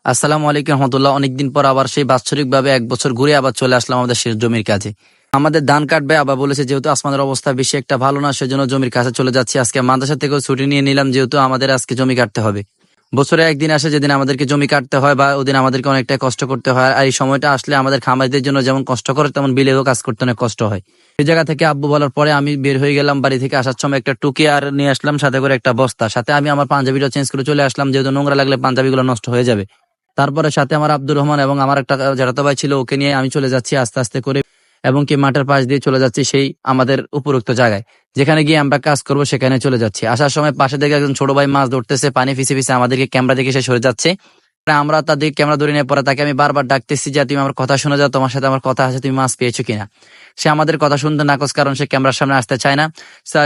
আসসালামু আলাইকুম রহমতুল্লাহ। অনেকদিন পর আবার সেই বাৎসরিকভাবে 1 বছর ঘুরে আবার চলে আসলাম আমাদের শেষ জমির কাছে। আমাদের ধান কাটবে, আবার বলেছে যেহেতু আসমানের অবস্থা বেশি একটা ভালো না, সেজন্য জমির কাছে চলে যাচ্ছি। আজকে মাদ্রাসা থেকেও ছুটি নিয়ে নিলাম, যেহেতু আমাদের আজকে জমি কাটতে হবে। বছরে একদিন আসে যেদিন আমাদেরকে জমি কাটতে হয়, বা ওদিন আমাদেরকে অনেকটা কষ্ট করতে হয়। আর এই সময়টা আসলে আমাদের খামারিদের জন্য যেমন কষ্ট করে, তেমন বিলেও কাজ করতে অনেক কষ্ট হয়। এই জায়গা থেকে আব্বু বলার পরে আমি বের হয়ে গেলাম। বাড়ি থেকে আসার সময় একটা টুকি আর নিয়ে আসলাম, সাথে করে একটা বস্তা। সাথে আমি আমার পাঞ্জাবিটা চেঞ্জ করে চলে আসলাম, যেহেতু নোংরা লাগলে পাঞ্জাবিগুলো নষ্ট হয়ে যাবে। তারপরে সাথে আমার আব্দুর রহমান এবং আমার একটা জ্যাঠাতো ভাই ছিল, ওকে নিয়ে আমি চলে যাচ্ছি আস্তে আস্তে করে, এবং কি মাঠের পাশ দিয়ে চলে যাচ্ছি সেই আমাদের উপরোক্ত জায়গায় যেখানে গিয়ে আমরা কাজ করব, সেখানে চলে যাচ্ছি। আসার সময় পাশে দেখে একজন ছোট ভাই মাছ ধরতেছে, পানি ফিসে ফিসে আমাদেরকে ক্যামেরা দেখে সে সরে যাচ্ছে। আমরা তাদের ক্যামেরা ধরে নিয়ে পরে তাকে আমি বারবার ডাকতেছি যে তুমি আমার কথা শুনে যাও, তোমার সাথে আমার কথা আছে, তুমি মাছ পেয়েছো কিনা। সে আমাদের কথা শুনতে নাকচ, কারণ সে ক্যামেরার সামনে আসতে চায় না।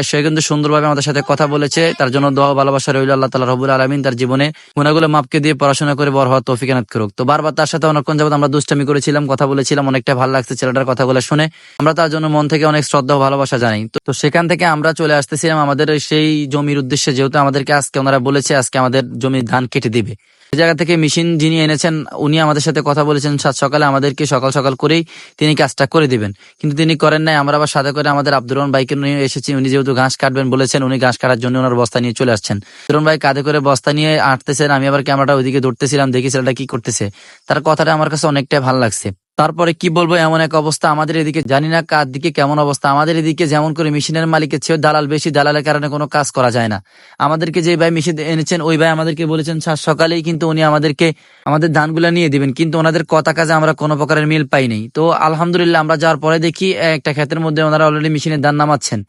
সে কিন্তু সুন্দরভাবে আমাদের সাথে কথা বলেছে, তার জন্য দোয়া ভালোবাসা রইল। আল্লাহ তাআলা রব্বুল আলামিন তার জীবনে গুনাহগুলো মাপকে দিয়ে পড়াশোনা করে বড় হওয়ার তৌফিক এনায়েত করুক। তো বারবার তার সাথে অনেকক্ষণ যাবত আমরা দুষ্টামি করেছিলাম, কথা বলেছিলাম, অনেকটা ভালো লাগছে ছেলেটার কথাগুলো শুনে। আমরা তার জন্য মন থেকে অনেক শ্রদ্ধা ও ভালোবাসা জানাই। তো সেখান থেকে আমরা চলে আসতেছিলাম আমাদের সেই জমির উদ্দেশ্যে, যেহেতু আমাদেরকে আজকে ওনারা বলেছে আজকে আমাদের জমির ধান কেটে দিবে। এই জায়গা থেকে মেশিন যিনি এনেছেন উনি আমাদের সাথে কথা বলেছেন সাত সকালে আমাদেরকে সকাল সকাল করেই তিনি কাজটা করে দিবেন, কিন্তু তিনি করেন নাই। আমরা আবার সাথে করে আমাদের আব্দুর রহমান ভাইকে নিয়ে এসেছি। উনি যেহেতু ঘাস কাটবেন বলেছেন, উনি ঘাস কাটার জন্য ওনার বস্তা নিয়ে চলে আসছেন। আব্দুর রহমান ভাই কাঁধে করে বস্তা নিয়ে আঁটতেছেন, আমি আবার ক্যামেরাটা ওইদিকে ধরতেছিলাম, দেখি ছেলেটা কি করতেছে। তার কথাটা আমার কাছে অনেকটাই ভালো লাগছে। তারপরে কি বলবো, এমন এক অবস্থা আমাদের এদিকে, জানি না কার দিকে কেমন অবস্থা। আমাদের এদিকে যেমন করে মেশিনের মালিকের চেয়ে দালাল বেশি, দালালের কারণে কোনো কাজ করা যায় না। আমাদেরকে যে ভাই মেশিন এনেছেন ওই ভাই আমাদেরকে বলেছেন সাত সকালেই কিন্তু উনি আমাদেরকে আমাদের ধানগুলা নিয়ে দিবেন, কিন্তু ওনাদের কথা কাজে আমরা কোনো প্রকারের মিল পাই নাই। তো আলহামদুলিল্লাহ আমরা যাওয়ার পরে দেখি একটা ক্ষেতের মধ্যে ওনারা অলরেডি মেশিনের ধান নামাচ্ছেন।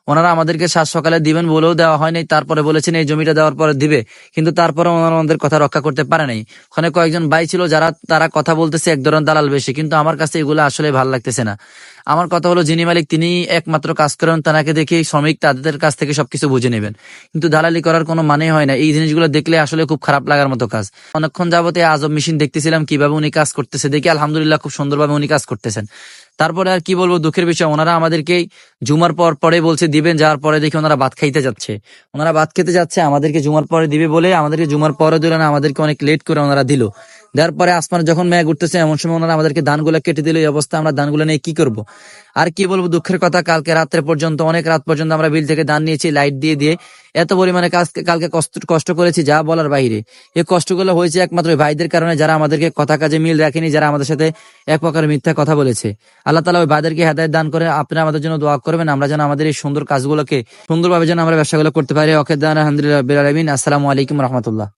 ওনারা আমাদেরকে সাত সকালে দিবেন বলেও দেওয়া হয়নি, তারপরে বলেছেন এই জমিটা দেওয়ার পরে দিবে, কিন্তু তারপরে ওনারা আমাদের কথা রক্ষা করতে পারে নাই। ওখানে কয়েকজন ভাই ছিল যারা তারা কথা বলতেছে এক ধরনের দালাল বেশি, কিন্তু আমার কাছে এগুলো আসলে ভালো লাগতেছে না। আমার কথা হলো যিনি মালিক তিনি একমাত্র কাজ করেন, তাকে দেখে শ্রমিক তাদের কাছ থেকে সবকিছু বুঝে নেবেন, কিন্তু দালালি করার কোনো মানে হয় না। এই জিনিসগুলো দেখলে আসলে খুব খারাপ লাগার মতো কাজ। অনেকক্ষণ যাবতে আজব মেশিন দেখতেছিলাম কিভাবে উনি কাজ করতেছে, দেখি আলহামদুলিল্লাহ খুব সুন্দরভাবে উনি কাজ করতেছেন। তারপরে আর কি বলবো, দুঃখের বিষয় ওনারা আমাদেরকে জুমার পর পরে বলছে দিবেন, যাওয়ার পরে দেখি ওনারা ভাত খাইতে যাচ্ছে। ওনারা ভাত খেতে যাচ্ছে, আমাদেরকে জুমার পরে দিবে বলে আমাদেরকে জুমার পরে দিল না, আমাদেরকে অনেক লেট করে ওনারা দিল। দেওয়ার পরে আসমানে যখন মেঘ উঠতেছে এমন সময় ওনারা আমাদেরকে ধানগুলো কেটে দিল। এই অবস্থা, আমরা ধানগুলো নিয়ে কি করব। আর কি বলবো, দুঃখের কথা, কালকে রাত্রে পর্যন্ত অনেক রাত পর্যন্ত আমরা বিল থেকে ধান নিয়েছি লাইট দিয়ে দিয়ে। এত পরিমাণে কালকে কষ্ট করেছি যা বলার বাইরে। এই কষ্টগুলো হয়েছে একমাত্র ওই ভাইদের কারণে, যারা আমাদেরকে কথা কাজে মিল রাখেনি, যারা আমাদের সাথে এক প্রকার মিথ্যা কথা বলেছে। আল্লাহ তাআলা ওই ভাইদেরকে হেদায়েত দান করে। আপনারা আমাদের জন্য দোয়া করবেন, আমরা যেন আমাদের এই সুন্দর কাজগুলোকে সুন্দরভাবে যেন আমরা ব্যবসাগুলো করতে পারি। ওকে দান, আলহামদুলিল্লাহ রাব্বিল আলামিন। আসসালামু আলাইকুম রহমতুল্লাহ।